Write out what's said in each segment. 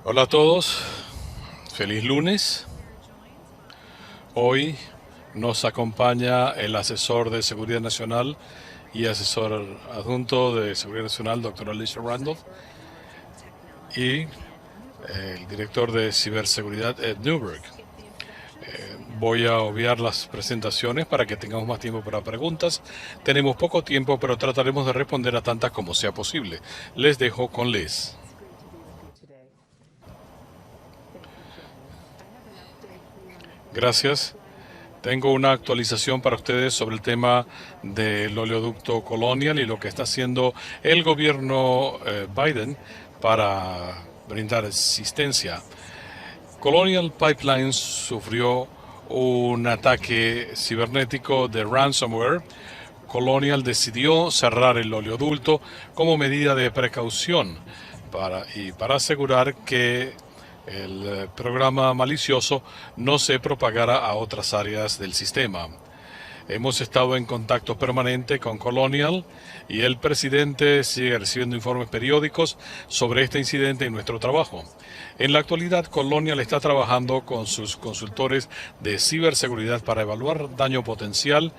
Hola a todos, feliz lunes. Hoy nos acompaña el asesor de Seguridad Nacional y asesor adjunto de Seguridad Nacional, doctor Alicia Randolph, y el director de ciberseguridad, Ed Newberg. Voy a obviar las presentaciones para que tengamos más tiempo para preguntas. Tenemos poco tiempo, pero trataremos de responder a tantas como sea posible. Les dejo con Liz. Gracias. Tengo una actualización para ustedes sobre el tema del oleoducto Colonial y lo que está haciendo el gobierno Biden para brindar asistencia. Colonial Pipeline sufrió un ataque cibernético de ransomware. Colonial decidió cerrar el oleoducto como medida de precaución para asegurar que el programa malicioso no se propagara a otras áreas del sistema. Hemos estado en contacto permanente con Colonial y el presidente sigue recibiendo informes periódicos sobre este incidente y nuestro trabajo. En la actualidad, Colonial está trabajando con sus consultores de ciberseguridad para evaluar daño potencial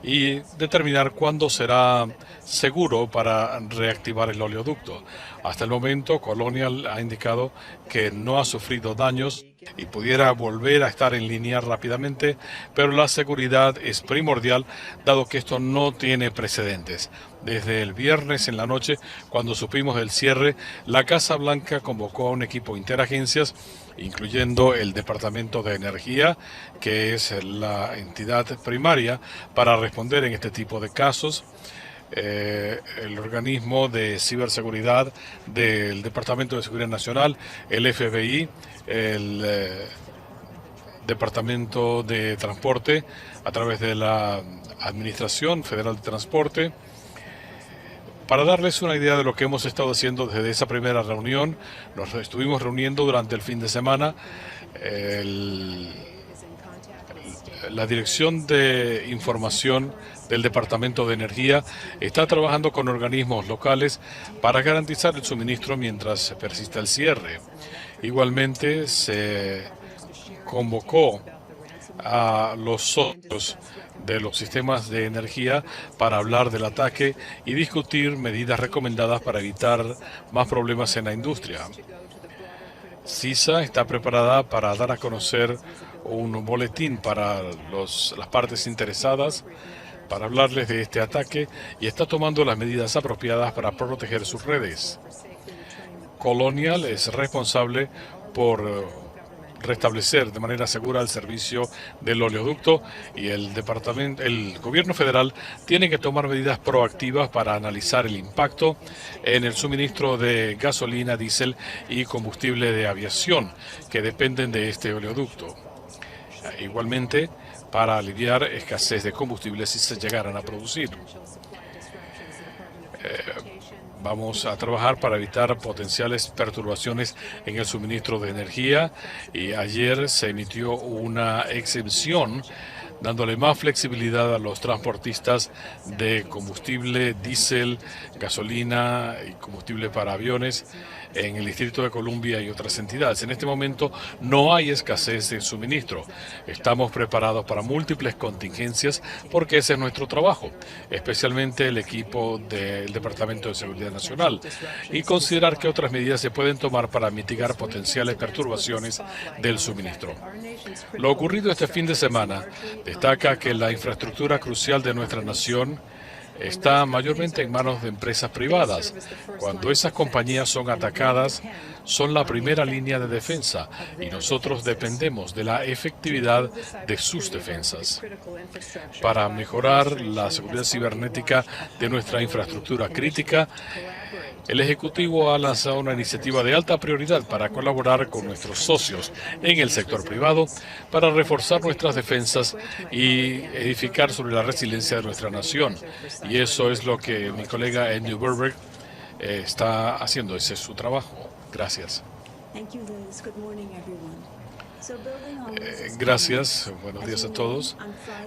y determinar cuándo será seguro para reactivar el oleoducto. Hasta el momento, Colonial ha indicado que no ha sufrido daños y pudiera volver a estar en línea rápidamente, pero la seguridad es primordial dado que esto no tiene precedentes. Desde el viernes en la noche, cuando supimos del cierre, la Casa Blanca convocó a un equipo interagencias, incluyendo el Departamento de Energía, que es la entidad primaria para responder en este tipo de casos. El organismo de ciberseguridad del Departamento de Seguridad Nacional, el FBI, el Departamento de Transporte, a través de la Administración Federal de Transporte. Para darles una idea de lo que hemos estado haciendo desde esa primera reunión, nos estuvimos reuniendo durante el fin de semana. La Dirección de Información del Departamento de Energía está trabajando con organismos locales para garantizar el suministro mientras persista el cierre. Igualmente se convocó a los socios de los sistemas de energía para hablar del ataque y discutir medidas recomendadas para evitar más problemas en la industria. CISA está preparada para dar a conocer un boletín para las partes interesadas para hablarles de este ataque y está tomando las medidas apropiadas para proteger sus redes. Colonial es responsable por restablecer de manera segura el servicio del oleoducto y el gobierno federal tiene que tomar medidas proactivas para analizar el impacto en el suministro de gasolina, diésel y combustible de aviación que dependen de este oleoducto. Igualmente, para aliviar escasez de combustible si se llegaran a producir. Vamos a trabajar para evitar potenciales perturbaciones en el suministro de energía y ayer se emitió una exención dándole más flexibilidad a los transportistas de combustible, diésel, gasolina y combustible para aviones en el Distrito de Columbia y otras entidades. En este momento no hay escasez de suministro. Estamos preparados para múltiples contingencias porque ese es nuestro trabajo, especialmente el equipo del Departamento de Seguridad Nacional, y considerar que otras medidas se pueden tomar para mitigar potenciales perturbaciones del suministro. Lo ocurrido este fin de semana destaca que la infraestructura crucial de nuestra nación está mayormente en manos de empresas privadas. Cuando esas compañías son atacadas, son la primera línea de defensa y nosotros dependemos de la efectividad de sus defensas. Para mejorar la seguridad cibernética de nuestra infraestructura crítica, el Ejecutivo ha lanzado una iniciativa de alta prioridad para colaborar con nuestros socios en el sector privado para reforzar nuestras defensas y edificar sobre la resiliencia de nuestra nación. Y eso es lo que mi colega Ed Newberg está haciendo. Ese es su trabajo. Gracias. Gracias, buenos días a todos.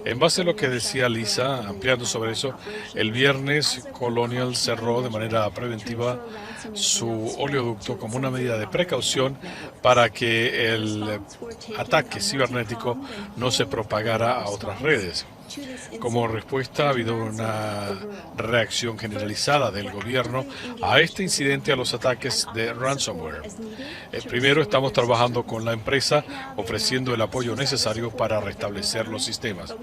En base a lo que decía Lisa, ampliando sobre eso, el viernes Colonial cerró de manera preventiva su oleoducto como una medida de precaución para que el ataque cibernético no se propagara a otras redes. Como respuesta, ha habido una reacción generalizada del gobierno a este incidente, a los ataques de ransomware. Primero, estamos trabajando con la empresa ofreciendo el apoyo necesario para restablecer los sistemas.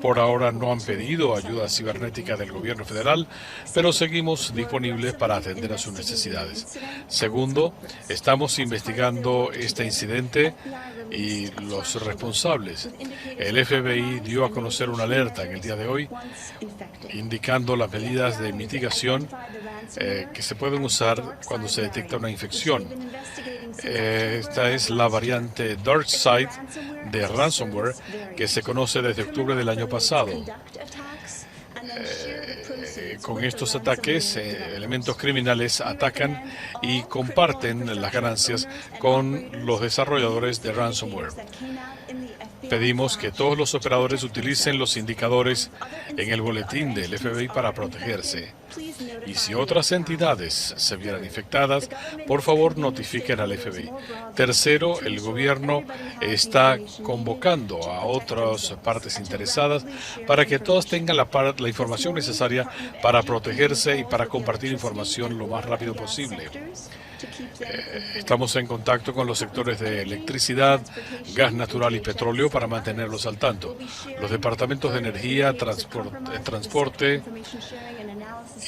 Por ahora no han pedido ayuda cibernética del gobierno federal, pero seguimos disponibles para atender a sus necesidades. Segundo, estamos investigando este incidente y los responsables. El FBI dio a conocer una alerta en el día de hoy indicando las medidas de mitigación que se pueden usar cuando se detecta una infección. Esta es la variante DarkSide de ransomware que se conoce desde octubre del año pasado. Con estos ataques, elementos criminales atacan y comparten las ganancias con los desarrolladores de ransomware. Pedimos que todos los operadores utilicen los indicadores en el boletín del FBI para protegerse. Y si otras entidades se vieran infectadas, por favor notifiquen al FBI. Tercero, el gobierno está convocando a otras partes interesadas para que todas tengan la información necesaria para protegerse y para compartir información lo más rápido posible. Estamos en contacto con los sectores de electricidad, gas natural y petróleo para mantenerlos al tanto. Los departamentos de energía, transporte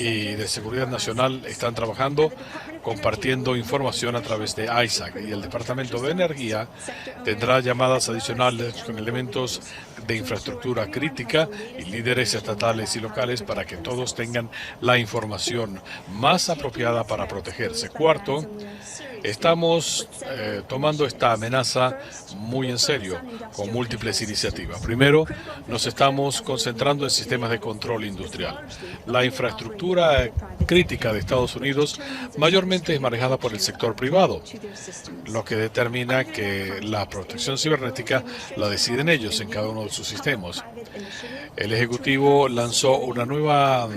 y de seguridad nacional están trabajando, compartiendo información a través de ISAC, y el Departamento de Energía tendrá llamadas adicionales con elementos de infraestructura crítica y líderes estatales y locales para que todos tengan la información más apropiada para protegerse. Cuarto, estamos tomando esta amenaza muy en serio, con múltiples iniciativas. Primero, nos estamos concentrando en sistemas de control industrial. La infraestructura crítica de Estados Unidos mayormente es manejada por el sector privado, lo que determina que la protección cibernética la deciden ellos en cada uno de sus sistemas. El Ejecutivo lanzó una nueva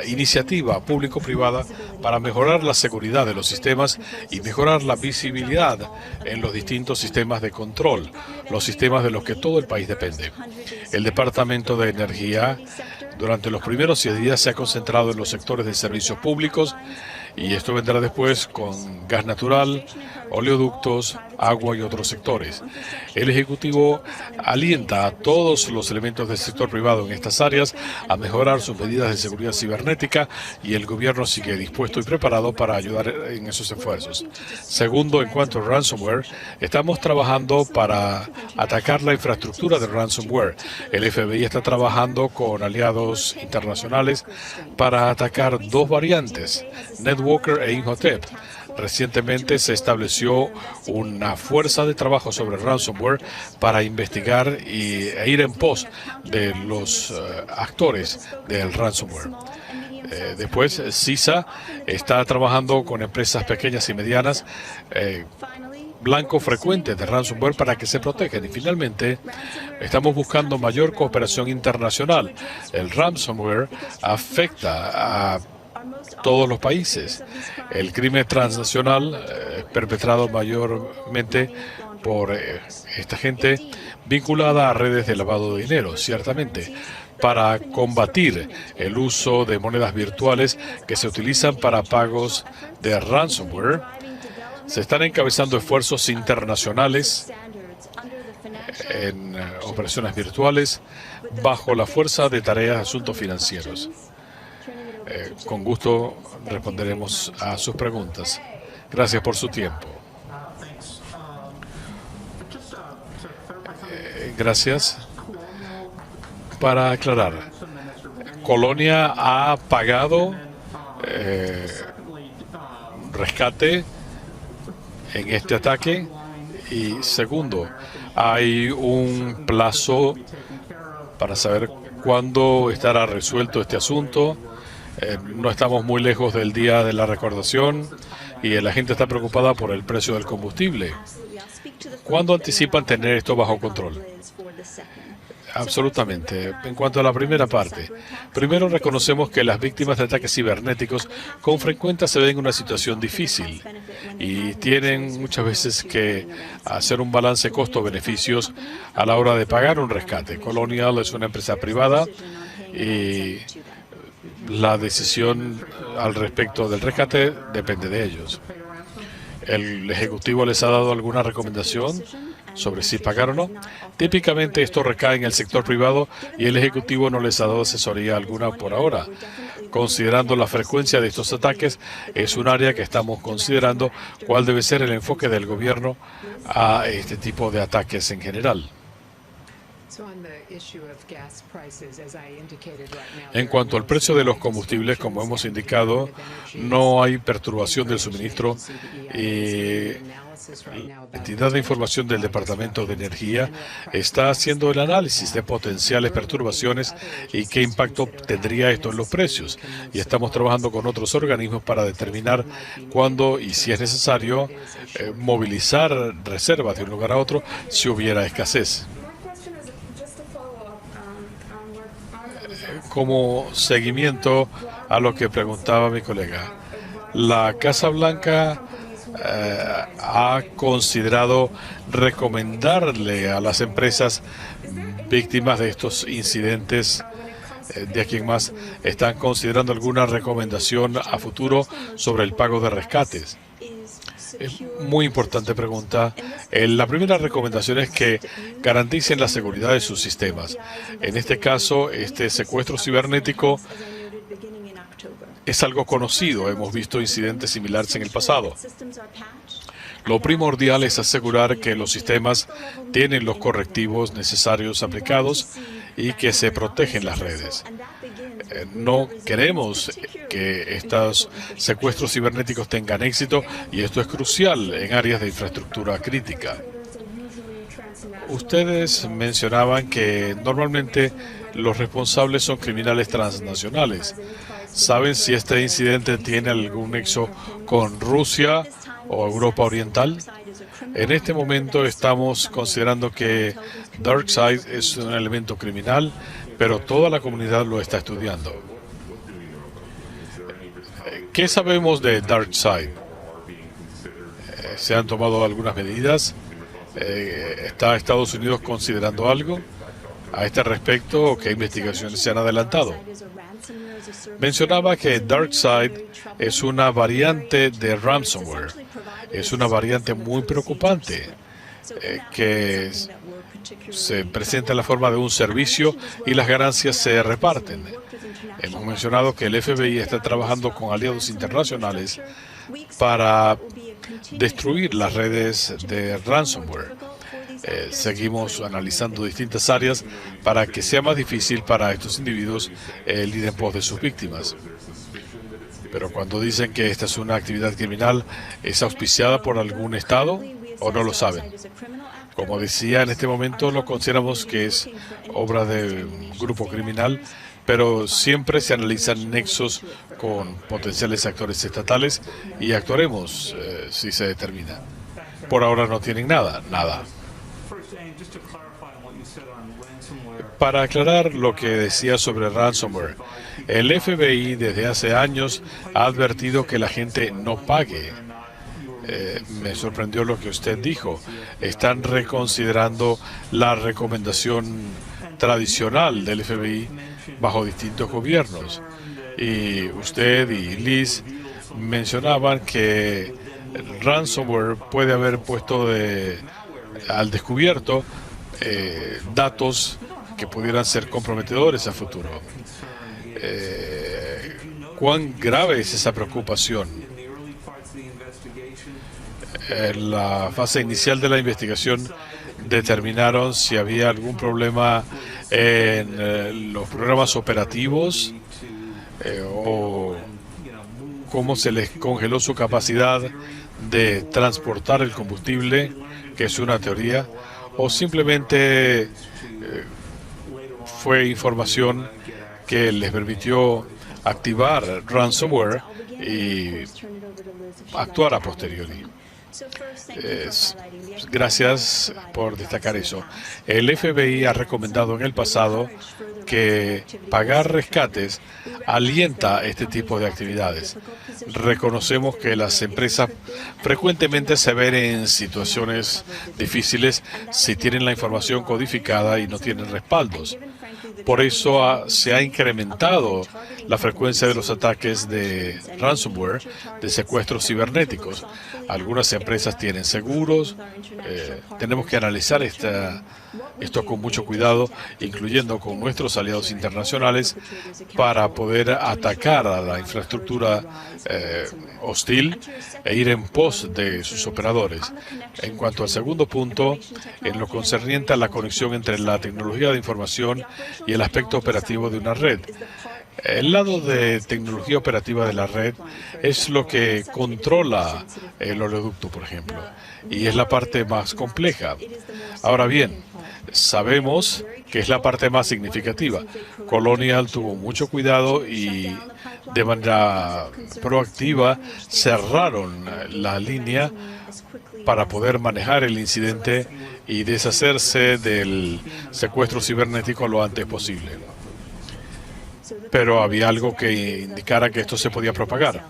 iniciativa público-privada para mejorar la seguridad de los sistemas y mejorar la visibilidad en los distintos sistemas de control, los sistemas de los que todo el país depende. El Departamento de Energía durante los primeros 100 días se ha concentrado en los sectores de servicios públicos, y esto vendrá después con gas natural, oleoductos, agua y otros sectores. El Ejecutivo alienta a todos los elementos del sector privado en estas áreas a mejorar sus medidas de seguridad cibernética, y el gobierno sigue dispuesto y preparado para ayudar en esos esfuerzos. Segundo, en cuanto a ransomware, estamos trabajando para atacar la infraestructura de ransomware. El FBI está trabajando con aliados internacionales para atacar dos variantes, NetWalker e Imhotep. Recientemente se estableció una fuerza de trabajo sobre ransomware para investigar e ir en pos de los actores del ransomware. Después, CISA está trabajando con empresas pequeñas y medianas, blanco frecuente de ransomware, para que se protejan. Y finalmente, estamos buscando mayor cooperación internacional. El ransomware afecta a todos los países. El crimen transnacional perpetrado mayormente por esta gente vinculada a redes de lavado de dinero, ciertamente, para combatir el uso de monedas virtuales que se utilizan para pagos de ransomware. Se están encabezando esfuerzos internacionales en operaciones virtuales bajo la Fuerza de Tareas de Asuntos Financieros. Con gusto responderemos a sus preguntas. Gracias por su tiempo. Gracias. Para aclarar, Colonia ha pagado rescate en este ataque, y segundo, hay un plazo para saber cuándo estará resuelto este asunto. No estamos muy lejos del día de la recordación y la gente está preocupada por el precio del combustible. ¿Cuándo anticipan tener esto bajo control? Absolutamente. En cuanto a la primera parte, primero reconocemos que las víctimas de ataques cibernéticos con frecuencia se ven en una situación difícil y tienen muchas veces que hacer un balance costo-beneficios a la hora de pagar un rescate. Colonial es una empresa privada y la decisión al respecto del rescate depende de ellos. ¿El ejecutivo les ha dado alguna recomendación sobre si pagar o no? Típicamente esto recae en el sector privado y el ejecutivo no les ha dado asesoría alguna por ahora. Considerando la frecuencia de estos ataques, es un área que estamos considerando cuál debe ser el enfoque del gobierno a este tipo de ataques en general. En cuanto al precio de los combustibles, como hemos indicado, no hay perturbación del suministro y la entidad de información del Departamento de Energía está haciendo el análisis de potenciales perturbaciones y qué impacto tendría esto en los precios. Y estamos trabajando con otros organismos para determinar cuándo y si es necesario movilizar reservas de un lugar a otro si hubiera escasez. Como seguimiento a lo que preguntaba mi colega, la Casa Blanca ha considerado recomendarle a las empresas víctimas de estos incidentes, de aquí en más, están considerando alguna recomendación a futuro sobre el pago de rescates. Es muy importante pregunta. La primera recomendación es que garanticen la seguridad de sus sistemas. En este caso, este secuestro cibernético es algo conocido. Hemos visto incidentes similares en el pasado. Lo primordial es asegurar que los sistemas tienen los correctivos necesarios aplicados y que se protegen las redes. No queremos que estos secuestros cibernéticos tengan éxito y esto es crucial en áreas de infraestructura crítica. Ustedes mencionaban que normalmente los responsables son criminales transnacionales. ¿Saben si este incidente tiene algún nexo con Rusia o Europa Oriental? En este momento estamos considerando que DarkSide es un elemento criminal, pero toda la comunidad lo está estudiando. ¿Qué sabemos de DarkSide? ¿Se han tomado algunas medidas? ¿Está Estados Unidos considerando algo a este respecto o qué investigaciones se han adelantado? Mencionaba que DarkSide es una variante de ransomware. Es una variante muy preocupante que se presenta en la forma de un servicio y las ganancias se reparten. Hemos mencionado que el FBI está trabajando con aliados internacionales para destruir las redes de ransomware. Seguimos analizando distintas áreas para que sea más difícil para estos individuos ir en pos de sus víctimas. Pero cuando dicen que esta es una actividad criminal, ¿es auspiciada por algún estado o no lo saben? Como decía, en este momento lo consideramos que es obra de un grupo criminal, pero siempre se analizan nexos con potenciales actores estatales y actuaremos si se determina. Por ahora no tienen nada. Para aclarar lo que decía sobre ransomware, el FBI desde hace años ha advertido que la gente no pague. Me sorprendió lo que usted dijo. Están reconsiderando la recomendación tradicional del FBI bajo distintos gobiernos. Y usted y Liz mencionaban que el ransomware puede haber puesto al descubierto datos que pudieran ser comprometedores a futuro. ¿Cuán grave es esa preocupación? En la fase inicial de la investigación determinaron si había algún problema en los programas operativos o cómo se les congeló su capacidad de transportar el combustible, que es una teoría, o simplemente fue información que les permitió activar ransomware y actuar a posteriori. Gracias por destacar eso. El FBI ha recomendado en el pasado que pagar rescates alienta este tipo de actividades. Reconocemos que las empresas frecuentemente se ven en situaciones difíciles si tienen la información codificada y no tienen respaldos. Por eso se ha incrementado la frecuencia de los ataques de ransomware, de secuestros cibernéticos. Algunas empresas tienen seguros. Tenemos que analizar esto con mucho cuidado, incluyendo con nuestros aliados internacionales, para poder atacar a la infraestructura hostil e ir en pos de sus operadores. En cuanto al segundo punto, en lo concerniente a la conexión entre la tecnología de información y el aspecto operativo de una red. El lado de tecnología operativa de la red es lo que controla el oleoducto, por ejemplo, y es la parte más compleja. Ahora bien, sabemos que es la parte más significativa. Colonial tuvo mucho cuidado y de manera proactiva cerraron la línea para poder manejar el incidente y deshacerse del secuestro cibernético lo antes posible. Pero había algo que indicara que esto se podía propagar.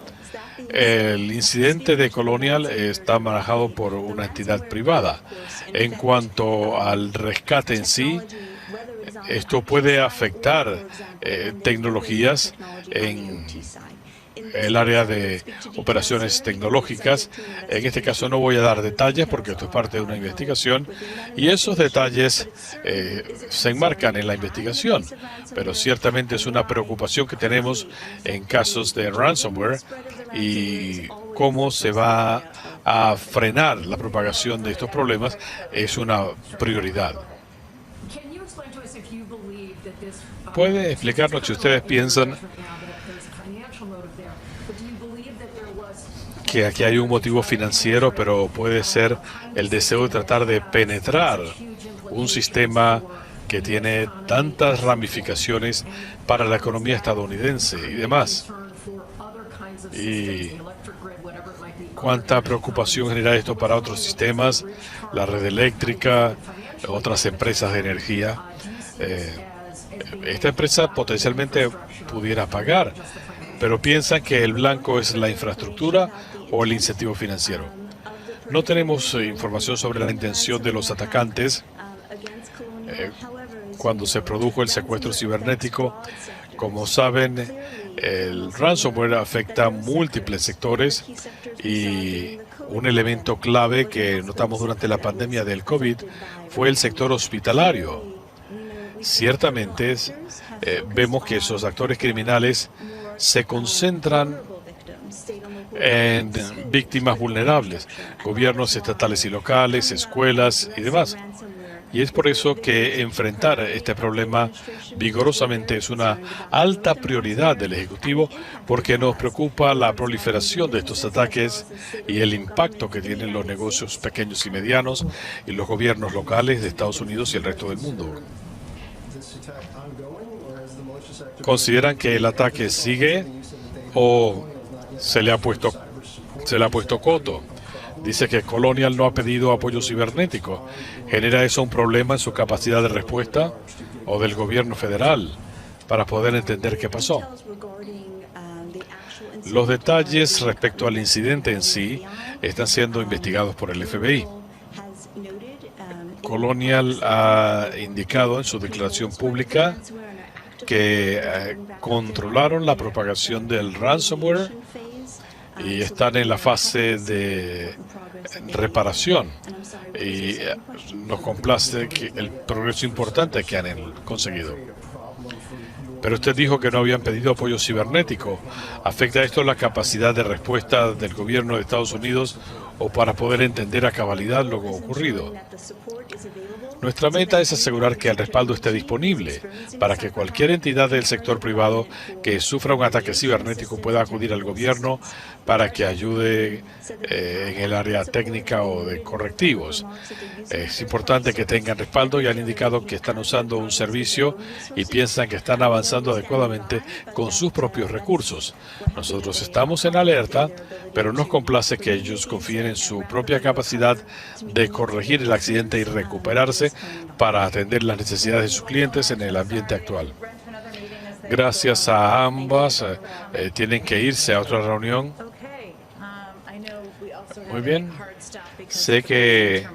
El incidente de Colonial está manejado por una entidad privada. En cuanto al rescate en sí, esto puede afectar tecnologías en el área de operaciones tecnológicas. En este caso no voy a dar detalles porque esto es parte de una investigación y esos detalles se enmarcan en la investigación, pero ciertamente es una preocupación que tenemos en casos de ransomware y cómo se va a frenar la propagación de estos problemas es una prioridad. ¿Puede explicarnos si ustedes piensan que aquí hay un motivo financiero, pero puede ser el deseo de tratar de penetrar un sistema que tiene tantas ramificaciones para la economía estadounidense y demás? ¿Y cuánta preocupación genera esto para otros sistemas, la red eléctrica, otras empresas de energía? Esta empresa potencialmente pudiera pagar, pero piensan que el blanco es la infraestructura o el incentivo financiero. No tenemos información sobre la intención de los atacantes cuando se produjo el secuestro cibernético. Como saben, el ransomware afecta a múltiples sectores y un elemento clave que notamos durante la pandemia del COVID fue el sector hospitalario. Ciertamente vemos que esos actores criminales se concentran en víctimas vulnerables, gobiernos estatales y locales, escuelas y demás. Y es por eso que enfrentar este problema vigorosamente es una alta prioridad del Ejecutivo, porque nos preocupa la proliferación de estos ataques y el impacto que tienen los negocios pequeños y medianos y los gobiernos locales de Estados Unidos y el resto del mundo. ¿Consideran que el ataque sigue o se le ha puesto coto? Dice que Colonial no ha pedido apoyo cibernético. ¿Genera eso un problema en su capacidad de respuesta o del gobierno federal para poder entender qué pasó? Los detalles respecto al incidente en sí están siendo investigados por el FBI. Colonial ha indicado en su declaración pública que controlaron la propagación del ransomware y están en la fase de reparación. Y nos complace el progreso importante que han conseguido. Pero usted dijo que no habían pedido apoyo cibernético. ¿Afecta esto la capacidad de respuesta del gobierno de Estados Unidos o para poder entender a cabalidad lo ocurrido? Nuestra meta es asegurar que el respaldo esté disponible para que cualquier entidad del sector privado que sufra un ataque cibernético pueda acudir al gobierno para que ayude en el área técnica o de correctivos. Es importante que tengan respaldo y han indicado que están usando un servicio y piensan que están avanzando adecuadamente con sus propios recursos. Nosotros estamos en alerta, pero nos complace que ellos confíen en su propia capacidad de corregir el accidente y recuperarse para atender las necesidades de sus clientes en el ambiente actual. Gracias a ambas. Tienen que irse a otra reunión. Muy bien. Sé que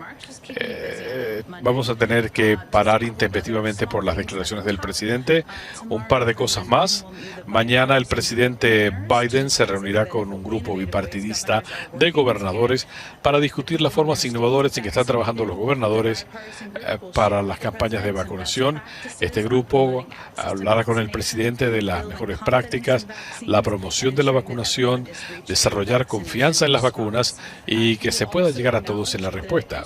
vamos a tener que parar intempestivamente por las declaraciones del presidente. Un par de cosas más. Mañana el presidente Biden se reunirá con un grupo bipartidista de gobernadores para discutir las formas innovadoras en que están trabajando los gobernadores para las campañas de vacunación. Este grupo hablará con el presidente de las mejores prácticas, la promoción de la vacunación, desarrollar confianza en las vacunas y que se pueda llegar a todos en la respuesta.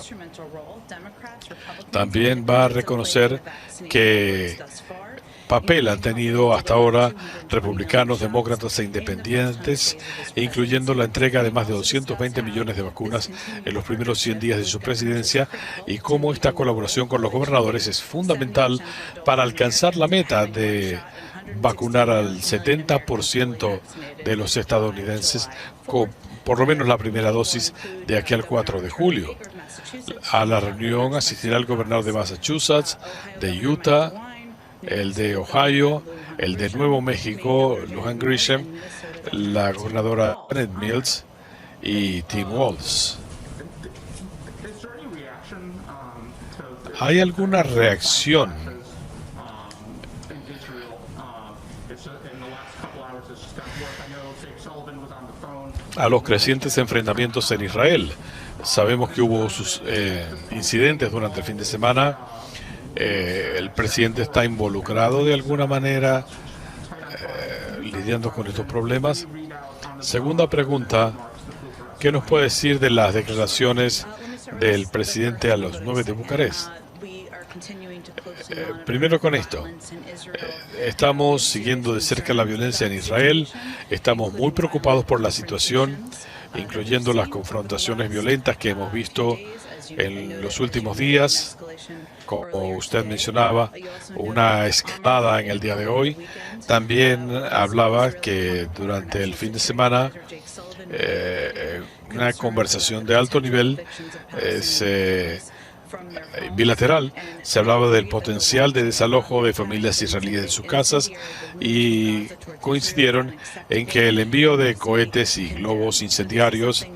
También va a reconocer qué papel han tenido hasta ahora republicanos, demócratas e independientes, incluyendo la entrega de más de 220 millones de vacunas en los primeros 100 días de su presidencia, y cómo esta colaboración con los gobernadores es fundamental para alcanzar la meta de vacunar al 70% de los estadounidenses con por lo menos la primera dosis de aquí al 4 de julio. A la reunión asistirá el gobernador de Massachusetts, de Utah, el de Ohio, el de Nuevo México, Lujan Grisham, la gobernadora Janet Mills y Tim Walz. ¿Hay alguna reacción a los crecientes enfrentamientos en Israel? Sabemos que hubo sus incidentes durante el fin de semana. El presidente está involucrado de alguna manera lidiando con estos problemas. Segunda pregunta, ¿qué nos puede decir de las declaraciones del presidente a los 9 de Bucarest? Primero con esto, estamos siguiendo de cerca la violencia en Israel, estamos muy preocupados por la situación, incluyendo las confrontaciones violentas que hemos visto en los últimos días. Como usted mencionaba, una escalada en el día de hoy. También hablaba que durante el fin de semana una conversación de alto nivel bilateral, se hablaba del potencial de desalojo de familias israelíes de sus casas y coincidieron en que el envío de cohetes y globos incendiarios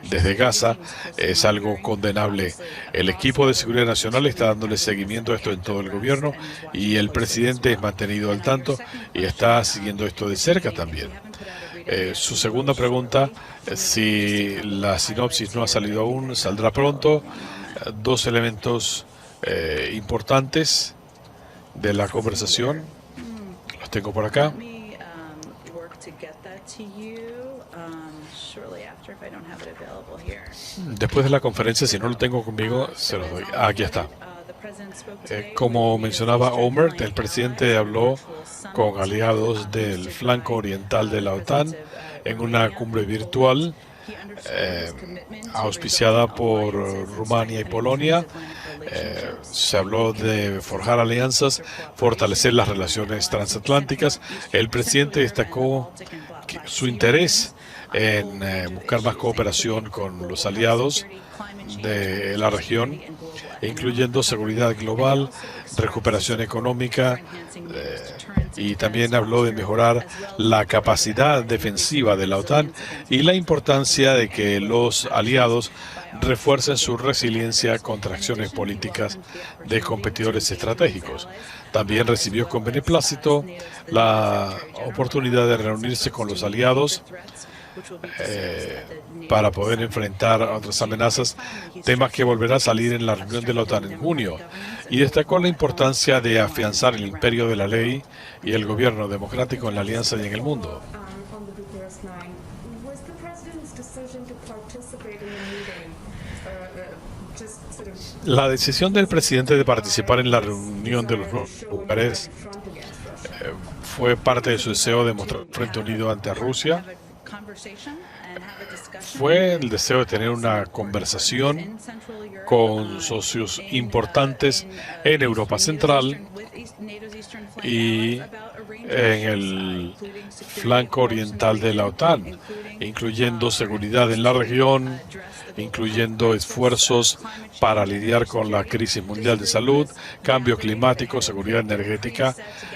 desde Gaza es algo condenable. El equipo de seguridad nacional está dándole seguimiento a esto en todo el gobierno y el presidente es mantenido al tanto y está siguiendo esto de cerca también. Su segunda pregunta, si la sinopsis no ha salido aún, saldrá pronto. Dos elementos importantes de la conversación. Los tengo por acá. Después de la conferencia, si no lo tengo conmigo, se los doy. Aquí está. Como mencionaba Omer, el presidente habló con aliados del flanco oriental de la OTAN en una cumbre virtual auspiciada por Rumania y Polonia. Se habló de forjar alianzas, fortalecer las relaciones transatlánticas. El presidente destacó su interés en buscar más cooperación con los aliados de la región, incluyendo seguridad global, recuperación económica, y también habló de mejorar la capacidad defensiva de la OTAN y la importancia de que los aliados refuercen su resiliencia contra acciones políticas de competidores estratégicos. También recibió con beneplácito la oportunidad de reunirse con los aliados para poder enfrentar otras amenazas, temas que volverá a salir en la reunión de la OTAN en junio, y destacó la importancia de afianzar el imperio de la ley y el gobierno democrático en la alianza y en el mundo. La decisión del presidente de participar en la reunión de los lugares fue parte de su deseo de mostrar Frente Unido ante Rusia. Fue el deseo de tener una conversación con socios importantes en Europa Central y en el flanco oriental de la OTAN, incluyendo seguridad en la región, incluyendo esfuerzos para lidiar con la crisis mundial de salud, cambio climático, seguridad energética.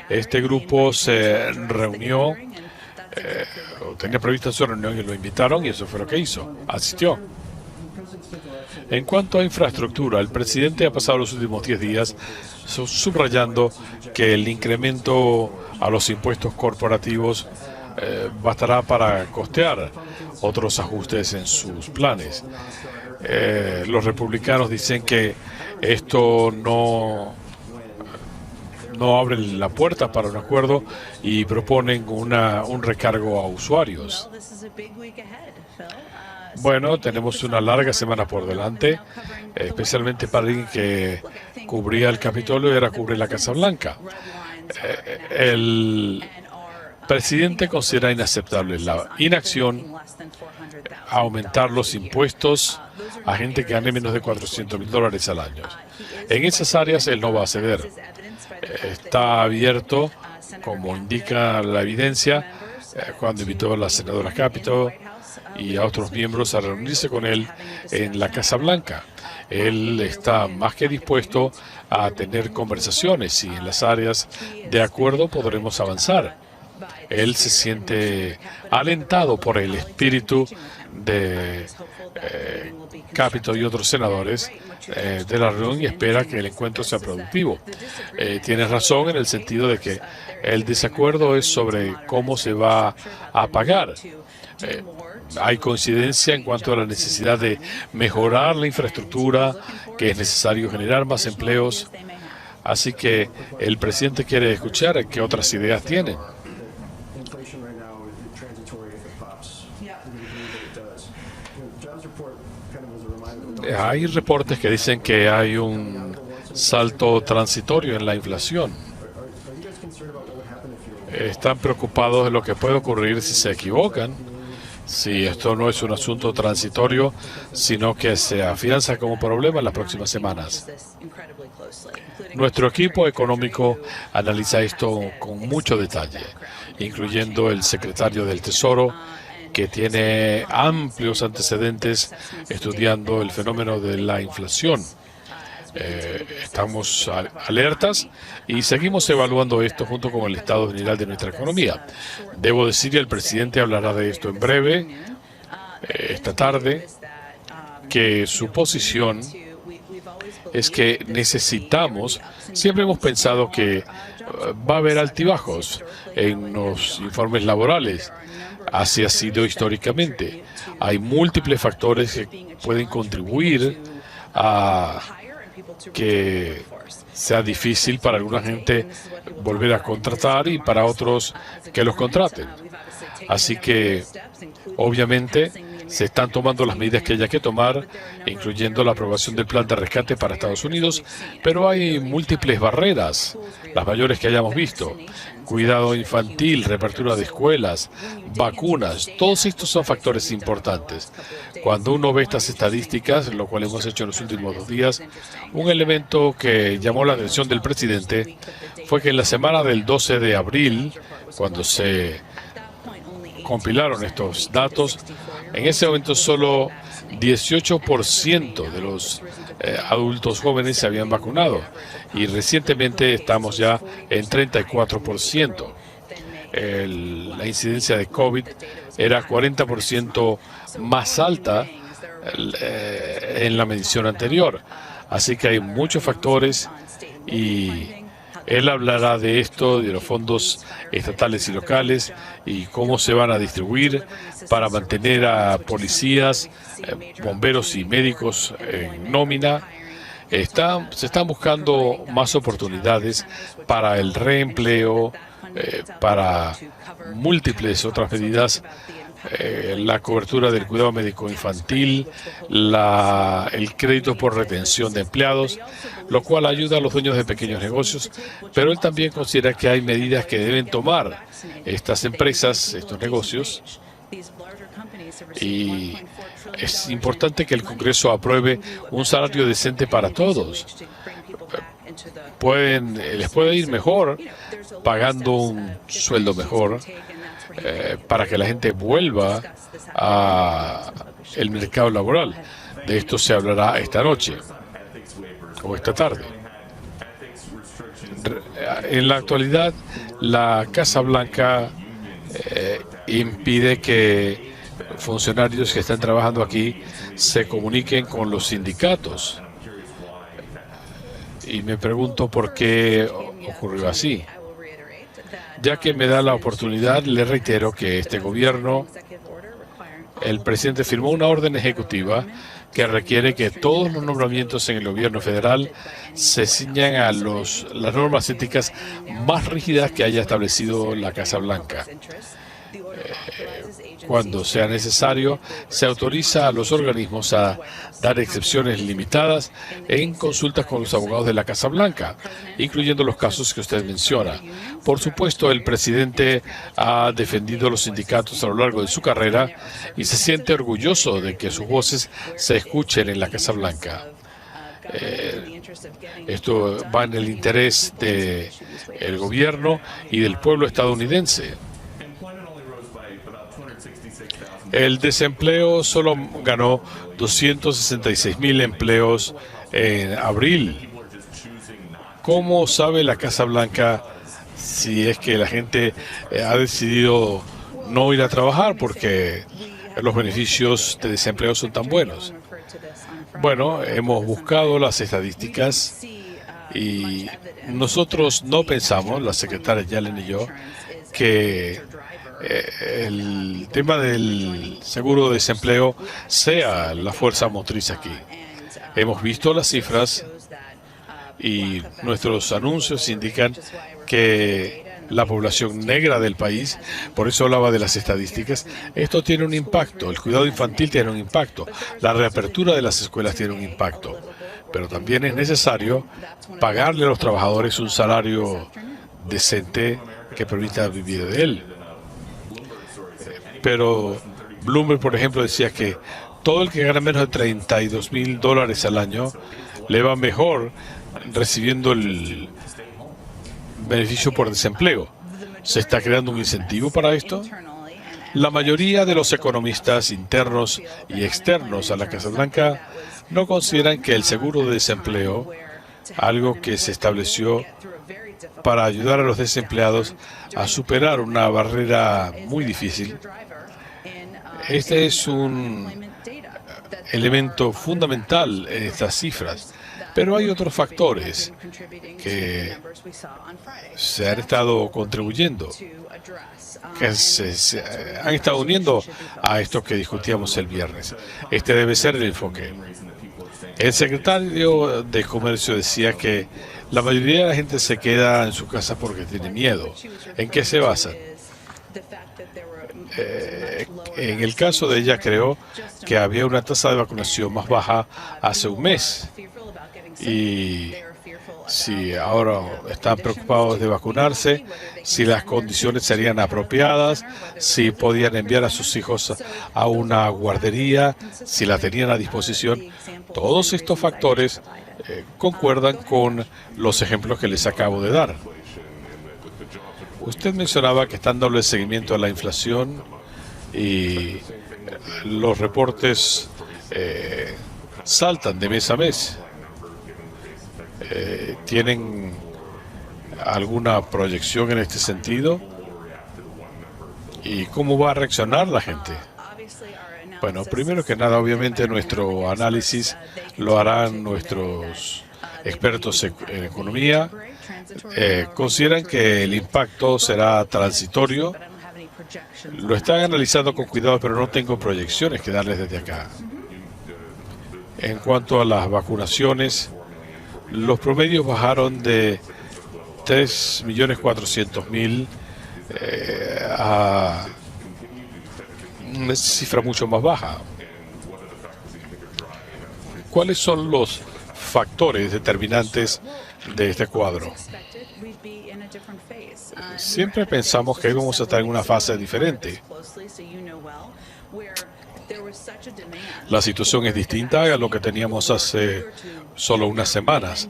Este grupo se reunió, tenía prevista su reunión y lo invitaron y eso fue lo que hizo, asistió. En cuanto a infraestructura, el presidente ha pasado los últimos 10 días subrayando que el incremento a los impuestos corporativos bastará para costear otros ajustes en sus planes. Los republicanos dicen que esto no abre la puerta para un acuerdo y proponen un recargo a usuarios. Bueno, tenemos una larga semana por delante, especialmente para alguien que cubría el Capitolio y ahora cubre la Casa Blanca. El presidente considera inaceptable la inacción, aumentar los impuestos a gente que gane menos de $400,000 al año. En esas áreas él no va a ceder. Está abierto, como indica la evidencia, cuando invitó a la senadora Capito y a otros miembros a reunirse con él en la Casa Blanca. Él está más que dispuesto a tener conversaciones y en las áreas de acuerdo podremos avanzar. Él se siente alentado por el espíritu de Capito y otros senadores de la reunión y espera que el encuentro sea productivo. Tiene razón en el sentido de que el desacuerdo es sobre cómo se va a pagar. Hay coincidencia en cuanto a la necesidad de mejorar la infraestructura, que es necesario generar más empleos. Así que el presidente quiere escuchar qué otras ideas tienen. Hay reportes que dicen que hay un salto transitorio en la inflación. Están preocupados de lo que puede ocurrir si se equivocan, si esto no es un asunto transitorio, sino que se afianza como problema en las próximas semanas. Nuestro equipo económico analiza esto con mucho detalle, incluyendo el secretario del Tesoro, que tiene amplios antecedentes estudiando el fenómeno de la inflación. Estamos alertas y seguimos evaluando esto junto con el estado general de nuestra economía. Debo decir, y el presidente hablará de esto en breve, esta tarde, que su posición es que necesitamos, siempre hemos pensado que va a haber altibajos en los informes laborales. Así ha sido históricamente. Hay múltiples factores que pueden contribuir a que sea difícil para alguna gente volver a contratar y para otros que los contraten. Así que, obviamente, se están tomando las medidas que haya que tomar, incluyendo la aprobación del plan de rescate para Estados Unidos, pero hay múltiples barreras, las mayores que hayamos visto. Cuidado infantil, reapertura de escuelas, vacunas, todos estos son factores importantes. Cuando uno ve estas estadísticas, lo cual hemos hecho en los últimos 2 días, un elemento que llamó la atención del presidente fue que en la semana del 12 de abril, cuando se compilaron estos datos, en ese momento solo 18% de los adultos jóvenes se habían vacunado y recientemente estamos ya en 34%. La incidencia de COVID era 40% más alta en la medición anterior. Así que hay muchos factores y él hablará de esto, de los fondos estatales y locales y cómo se van a distribuir para mantener a policías, bomberos y médicos en nómina. Se están buscando más oportunidades para el reempleo, para múltiples otras medidas la cobertura del cuidado médico infantil, el crédito por retención de empleados, lo cual ayuda a los dueños de pequeños negocios, pero él también considera que hay medidas que deben tomar estas empresas, estos negocios, y es importante que el Congreso apruebe un salario decente para todos. Les puede ir mejor pagando un sueldo mejor para que la gente vuelva al mercado laboral. De esto se hablará esta noche o esta tarde. En la actualidad, la Casa Blanca impide que funcionarios que están trabajando aquí se comuniquen con los sindicatos. Y me pregunto por qué ocurrió así. Ya que me da la oportunidad, le reitero que este gobierno, el presidente firmó una orden ejecutiva que requiere que todos los nombramientos en el gobierno federal se ciñan a las normas éticas más rígidas que haya establecido la Casa Blanca. Cuando sea necesario, se autoriza a los organismos a dar excepciones limitadas en consultas con los abogados de la Casa Blanca, incluyendo los casos que usted menciona. Por supuesto, el presidente ha defendido los sindicatos a lo largo de su carrera y se siente orgulloso de que sus voces se escuchen en la Casa Blanca. Esto va en el interés del gobierno y del pueblo estadounidense. El desempleo solo ganó 266,000 empleos en abril. ¿Cómo sabe la Casa Blanca si es que la gente ha decidido no ir a trabajar porque los beneficios de desempleo son tan buenos? Bueno, hemos buscado las estadísticas y nosotros no pensamos, la secretaria Yellen y yo, que el tema del seguro de desempleo sea la fuerza motriz aquí. Hemos visto las cifras y nuestros anuncios indican que la población negra del país, por eso hablaba de las estadísticas, esto tiene un impacto, el cuidado infantil tiene un impacto, la reapertura de las escuelas tiene un impacto, pero también es necesario pagarle a los trabajadores un salario decente que permita vivir de él. Pero Bloomberg, por ejemplo, decía que todo el que gana menos de $32,000 al año le va mejor recibiendo el beneficio por desempleo. ¿Se está creando un incentivo para esto? La mayoría de los economistas internos y externos a la Casa Blanca no consideran que el seguro de desempleo, algo que se estableció para ayudar a los desempleados a superar una barrera muy difícil. Este es un elemento fundamental en estas cifras, pero hay otros factores que se han estado contribuyendo, que se han estado uniendo a esto que discutíamos el viernes. Este debe ser el enfoque. El secretario de Comercio decía que la mayoría de la gente se queda en su casa porque tiene miedo. ¿En qué se basa? En el caso de ella, creo que había una tasa de vacunación más baja hace un mes. Y si ahora están preocupados de vacunarse, si las condiciones serían apropiadas, si podían enviar a sus hijos a una guardería, si la tenían a disposición, todos estos factores concuerdan con los ejemplos que les acabo de dar. Usted mencionaba que están dando el seguimiento a la inflación y los reportes saltan de mes a mes. ¿Tienen alguna proyección en este sentido? ¿Y cómo va a reaccionar la gente? Bueno, primero que nada, obviamente nuestro análisis lo harán nuestros expertos en economía. Consideran que el impacto será transitorio. Lo están analizando con cuidado, pero no tengo proyecciones que darles desde acá. En cuanto a las vacunaciones, los promedios bajaron de 3.400.000 a una cifra mucho más baja. ¿Cuáles son los factores determinantes de este cuadro? Siempre pensamos que íbamos a estar en una fase diferente. La situación es distinta a lo que teníamos hace solo unas semanas.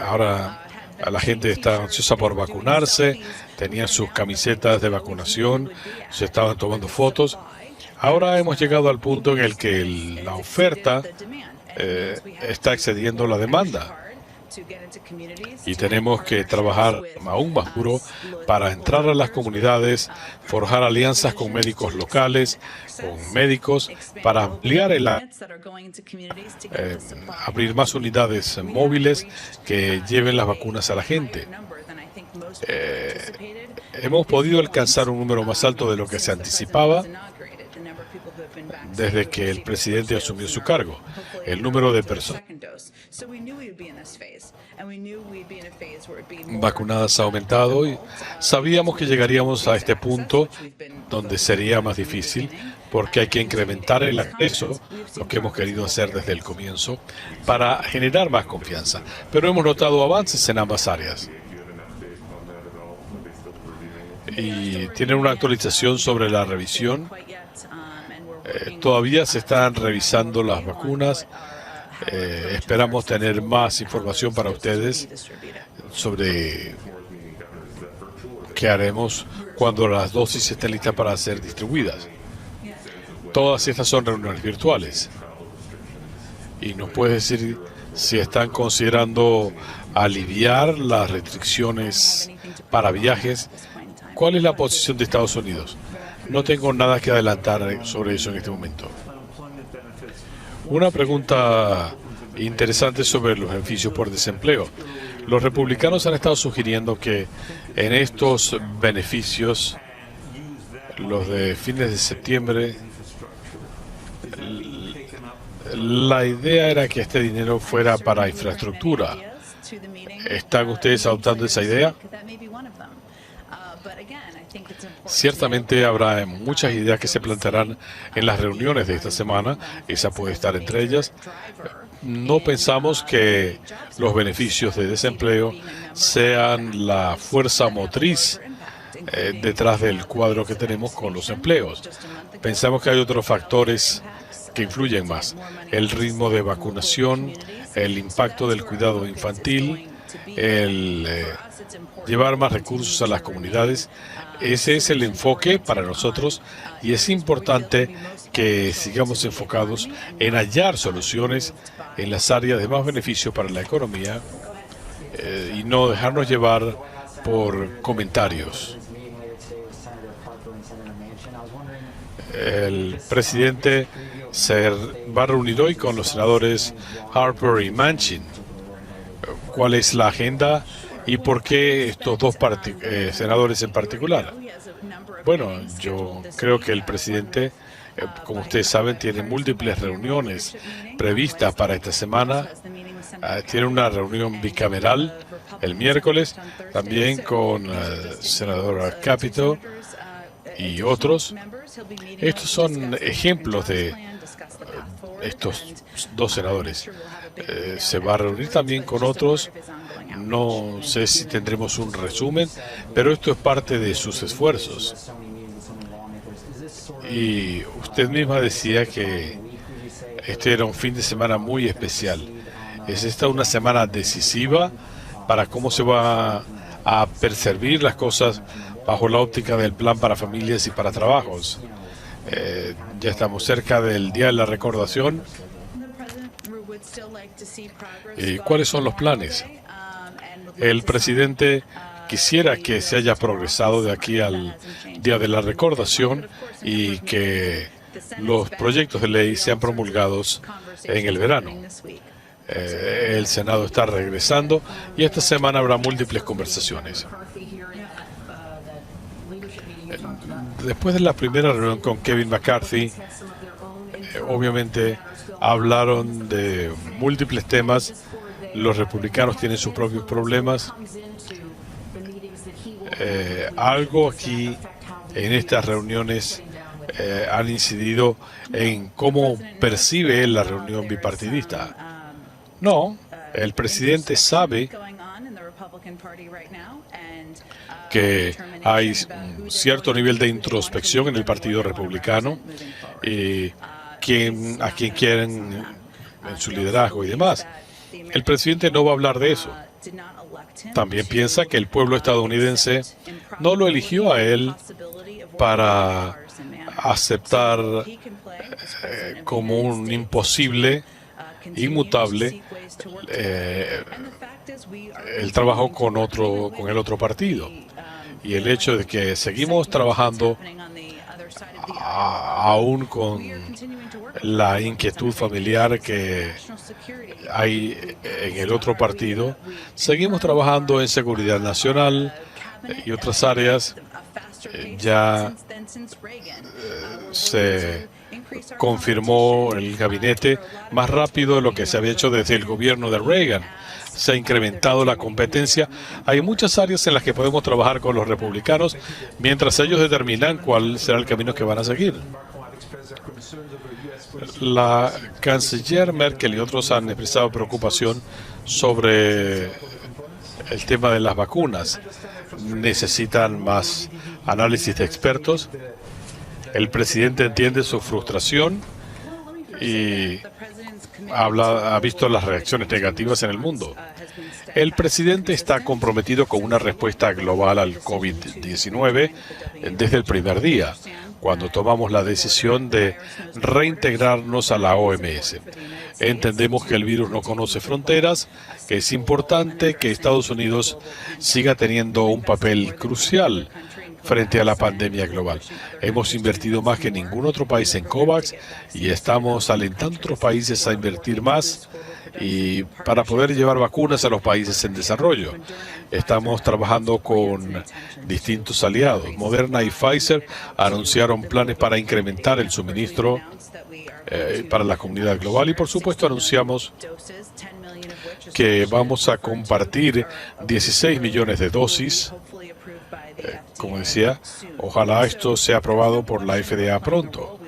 Ahora la gente está ansiosa por vacunarse, tenían sus camisetas de vacunación, se estaban tomando fotos. Ahora hemos llegado al punto en el que la oferta está excediendo la demanda. Y tenemos que trabajar aún más duro para entrar a las comunidades, forjar alianzas con médicos locales, con médicos, para ampliar abrir más unidades móviles que lleven las vacunas a la gente. Hemos podido alcanzar un número más alto de lo que se anticipaba desde que el presidente asumió su cargo. El número de personas vacunadas ha aumentado y sabíamos que llegaríamos a este punto donde sería más difícil porque hay que incrementar el acceso, lo que hemos querido hacer desde el comienzo, para generar más confianza. Pero hemos notado avances en ambas áreas. Y tienen una actualización sobre la revisión. Todavía se están revisando las vacunas. Esperamos tener más información para ustedes sobre qué haremos cuando las dosis estén listas para ser distribuidas. Todas estas son reuniones virtuales. Y nos puede decir si están considerando aliviar las restricciones para viajes. ¿Cuál es la posición de Estados Unidos? No tengo nada que adelantar sobre eso en este momento. Una pregunta interesante sobre los beneficios por desempleo. Los republicanos han estado sugiriendo que en estos beneficios, los de fines de septiembre, la idea era que este dinero fuera para infraestructura. ¿Están ustedes adoptando esa idea? Ciertamente habrá muchas ideas que se plantearán en las reuniones de esta semana. Esa puede estar entre ellas. No pensamos que los beneficios de desempleo sean la fuerza motriz detrás del cuadro que tenemos con los empleos. Pensamos que hay otros factores que influyen más. El ritmo de vacunación, el impacto del cuidado infantil, el llevar más recursos a las comunidades. Ese es el enfoque para nosotros y es importante que sigamos enfocados en hallar soluciones en las áreas de más beneficio para la economía y no dejarnos llevar por comentarios. El presidente se va a reunir hoy con los senadores Harper y Manchin. ¿Cuál es la agenda y por qué estos dos senadores en particular? Bueno, yo creo que el presidente, como ustedes saben, tiene múltiples reuniones previstas para esta semana. Tiene una reunión bicameral el miércoles, también con el senador Capito y otros. Estos son ejemplos de estos dos senadores. Se va a reunir también con otros. No sé si tendremos un resumen, pero esto es parte de sus esfuerzos. Y usted misma decía que este era un fin de semana muy especial. Es esta una semana decisiva para cómo se va a percibir las cosas bajo la óptica del plan para familias y para trabajos. Ya estamos cerca del Día de la Recordación. ¿Y cuáles son los planes? El presidente quisiera que se haya progresado de aquí al Día de la Recordación y que los proyectos de ley sean promulgados en el verano. El Senado está regresando y esta semana habrá múltiples conversaciones. Después de la primera reunión con Kevin McCarthy, obviamente hablaron de múltiples temas. Los republicanos tienen sus propios problemas. Algo aquí en estas reuniones han incidido en cómo percibe él la reunión bipartidista. No, el presidente sabe que hay un cierto nivel de introspección en el Partido Republicano y a quien quieren en su liderazgo y demás. El presidente no va a hablar de eso. También piensa que el pueblo estadounidense no lo eligió a él para aceptar como un imposible, inmutable, el trabajo con el otro partido. Y el hecho de que seguimos trabajando aún con la inquietud familiar que hay en el otro partido, seguimos trabajando en seguridad nacional y otras áreas. Ya se confirmó el gabinete más rápido de lo que se había hecho desde el gobierno de Reagan. Se ha incrementado la competencia. Hay muchas áreas en las que podemos trabajar con los republicanos mientras ellos determinan cuál será el camino que van a seguir. La canciller Merkel y otros han expresado preocupación sobre el tema de las vacunas. Necesitan más análisis de expertos. El presidente entiende su frustración y ha visto las reacciones negativas en el mundo. El presidente está comprometido con una respuesta global al COVID-19 desde el primer día, cuando tomamos la decisión de reintegrarnos a la OMS. Entendemos que el virus no conoce fronteras, que es importante que Estados Unidos siga teniendo un papel crucial frente a la pandemia global. Hemos invertido más que ningún otro país en COVAX y estamos alentando a otros países a invertir más y para poder llevar vacunas a los países en desarrollo. Estamos trabajando con distintos aliados. Moderna y Pfizer anunciaron planes para incrementar el suministro para la comunidad global y, por supuesto, anunciamos que vamos a compartir 16 millones de dosis. Como decía, ojalá esto sea aprobado por la FDA pronto.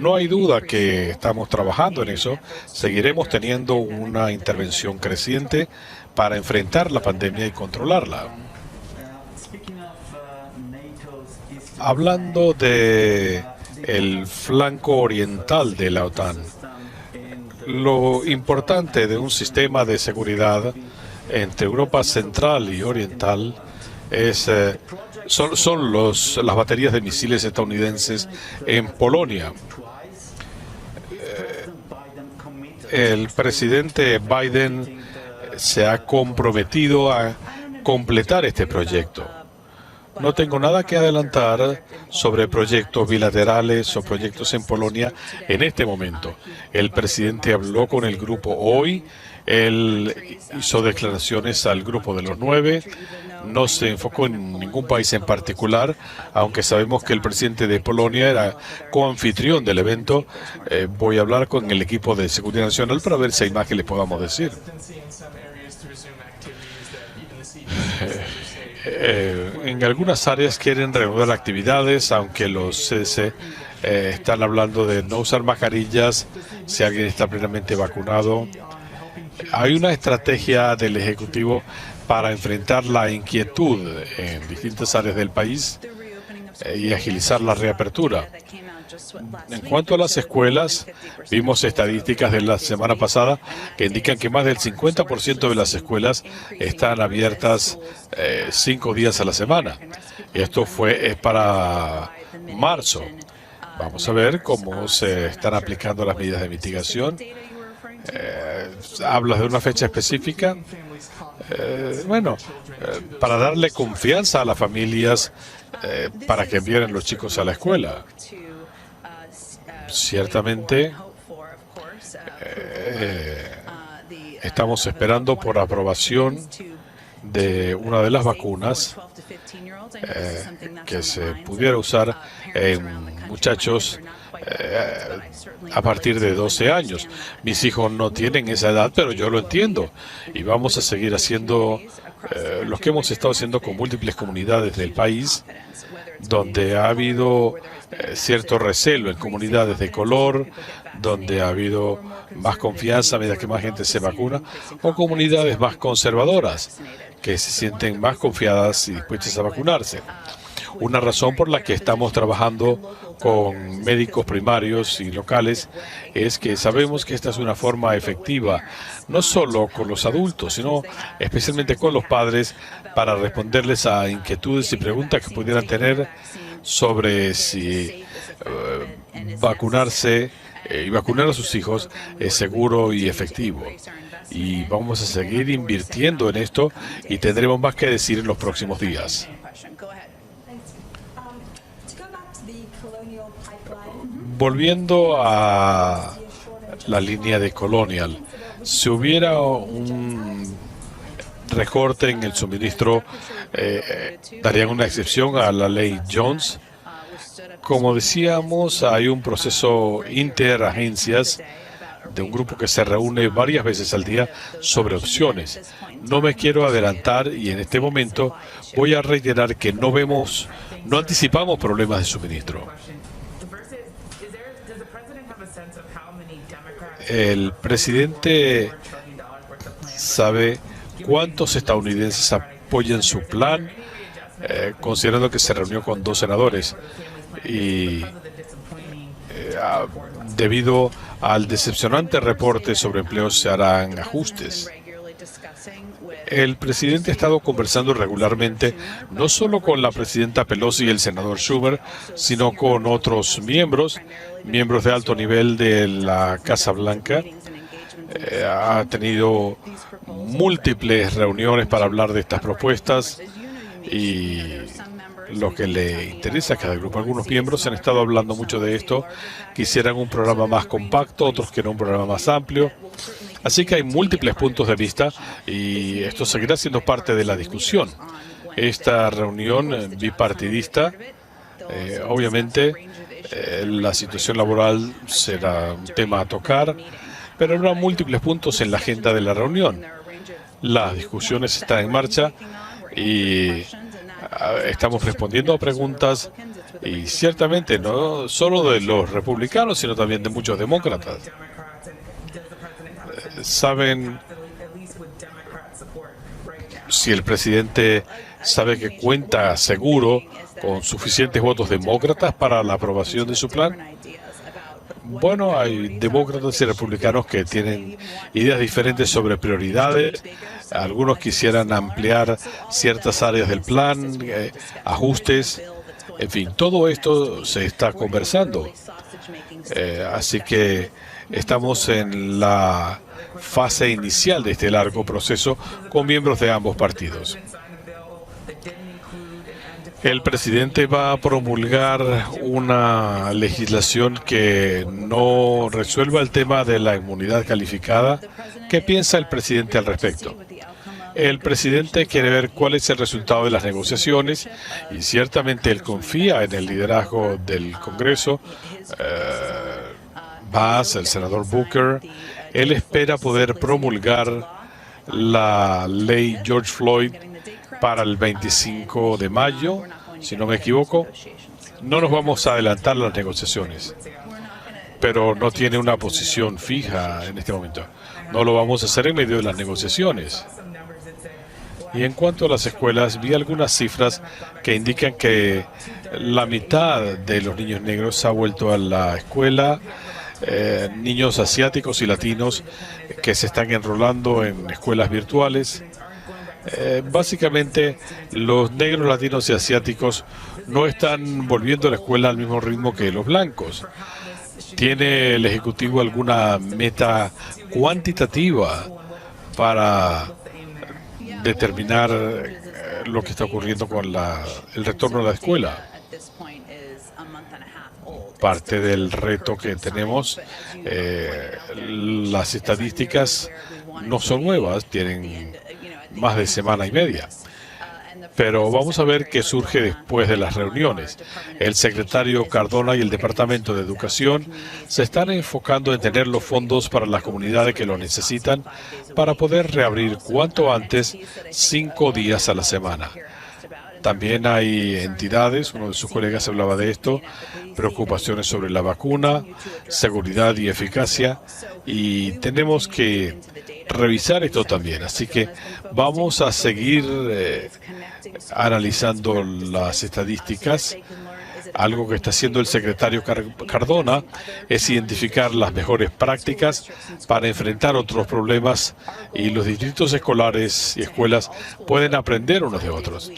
No hay duda que estamos trabajando en eso. Seguiremos teniendo una intervención creciente para enfrentar la pandemia y controlarla. Hablando de el flanco oriental de la OTAN, lo importante de un sistema de seguridad entre Europa Central y Oriental son las baterías de misiles estadounidenses en Polonia. El presidente Biden se ha comprometido a completar este proyecto. No tengo nada que adelantar sobre proyectos bilaterales o proyectos en Polonia en este momento. El presidente habló con el grupo hoy. Él hizo declaraciones al grupo de los 9. No se enfocó en ningún país en particular, aunque sabemos que el presidente de Polonia era coanfitrión del evento. Voy a hablar con el equipo de Seguridad Nacional para ver si hay más que le podamos decir. En algunas áreas quieren reanudar actividades, aunque los CDC están hablando de no usar mascarillas si alguien está plenamente vacunado. Hay una estrategia del Ejecutivo para enfrentar la inquietud en distintas áreas del país y agilizar la reapertura. En cuanto a las escuelas, vimos estadísticas de la semana pasada que indican que más del 50% de las escuelas están abiertas 5 días a la semana. Esto es para marzo. Vamos a ver cómo se están aplicando las medidas de mitigación. ¿Hablas de una fecha específica? Para darle confianza a las familias para que envíen los chicos a la escuela. Ciertamente, estamos esperando por aprobación de una de las vacunas que se pudiera usar en muchachos a partir de 12 años. Mis hijos no tienen esa edad, pero yo lo entiendo. Y vamos a seguir haciendo los que hemos estado haciendo con múltiples comunidades del país, donde ha habido cierto recelo en comunidades de color, donde ha habido más confianza a medida que más gente se vacuna, o comunidades más conservadoras, que se sienten más confiadas y dispuestas a vacunarse. Una razón por la que estamos trabajando con médicos primarios y locales es que sabemos que esta es una forma efectiva, no solo con los adultos, sino especialmente con los padres, para responderles a inquietudes y preguntas que pudieran tener sobre si vacunarse y vacunar a sus hijos es seguro y efectivo. Y vamos a seguir invirtiendo en esto y tendremos más que decir en los próximos días. Volviendo a la línea de Colonial, si hubiera un recorte en el suministro, darían una excepción a la ley Jones. Como decíamos, hay un proceso interagencias de un grupo que se reúne varias veces al día sobre opciones. No me quiero adelantar y en este momento voy a reiterar que no anticipamos problemas de suministro. El presidente sabe cuántos estadounidenses apoyan su plan, considerando que se reunió con 2 senadores y debido al decepcionante reporte sobre empleo se harán ajustes. El presidente ha estado conversando regularmente no solo con la presidenta Pelosi y el senador Schumer, sino con otros miembros de alto nivel de la Casa Blanca. Ha tenido múltiples reuniones para hablar de estas propuestas y lo que le interesa a cada grupo. Algunos miembros han estado hablando mucho de esto. Quisieran un programa más compacto, otros quieren un programa más amplio. Así que hay múltiples puntos de vista y esto seguirá siendo parte de la discusión. Esta reunión bipartidista, obviamente, la situación laboral será un tema a tocar, pero habrá múltiples puntos en la agenda de la reunión. Las discusiones están en marcha y estamos respondiendo a preguntas y ciertamente no solo de los republicanos, sino también de muchos demócratas. Saben si el presidente sabe que cuenta seguro con suficientes votos demócratas para la aprobación de su plan. Bueno, hay demócratas y republicanos que tienen ideas diferentes sobre prioridades. Algunos quisieran ampliar ciertas áreas del plan, ajustes. En fin, todo esto se está conversando. Así que estamos en la fase inicial de este largo proceso con miembros de ambos partidos. El presidente va a promulgar una legislación que no resuelva el tema de la inmunidad calificada. ¿Qué piensa el presidente al respecto? El presidente quiere ver cuál es el resultado de las negociaciones y ciertamente él confía en el liderazgo del Congreso. Bass, el senador Booker, él espera poder promulgar la ley George Floyd para el 25 de mayo, si no me equivoco. No nos vamos a adelantar las negociaciones, pero no tiene una posición fija en este momento. No lo vamos a hacer en medio de las negociaciones. Y en cuanto a las escuelas, vi algunas cifras que indican que la mitad de los niños negros ha vuelto a la escuela. Niños asiáticos y latinos que se están enrolando en escuelas virtuales. Básicamente, los negros, latinos y asiáticos no están volviendo a la escuela al mismo ritmo que los blancos. ¿Tiene el Ejecutivo alguna meta cuantitativa para determinar lo que está ocurriendo con el retorno a la escuela? Parte del reto que tenemos, las estadísticas no son nuevas, tienen más de semana y media. Pero vamos a ver qué surge después de las reuniones. El secretario Cardona y el Departamento de Educación se están enfocando en tener los fondos para las comunidades que lo necesitan para poder reabrir cuanto antes 5 días a la semana. También hay entidades, uno de sus colegas hablaba de esto, preocupaciones sobre la vacuna, seguridad y eficacia, y tenemos que revisar esto también. Así que vamos a seguir analizando las estadísticas. Algo que está haciendo el secretario Cardona es identificar las mejores prácticas para enfrentar otros problemas, y los distritos escolares y escuelas pueden aprender unos de otros.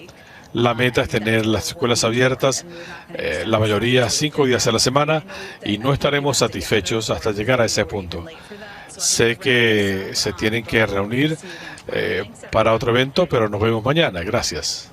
La meta es tener las escuelas abiertas, la mayoría 5 días a la semana, y no estaremos satisfechos hasta llegar a ese punto. Sé que se tienen que reunir para otro evento, pero nos vemos mañana. Gracias.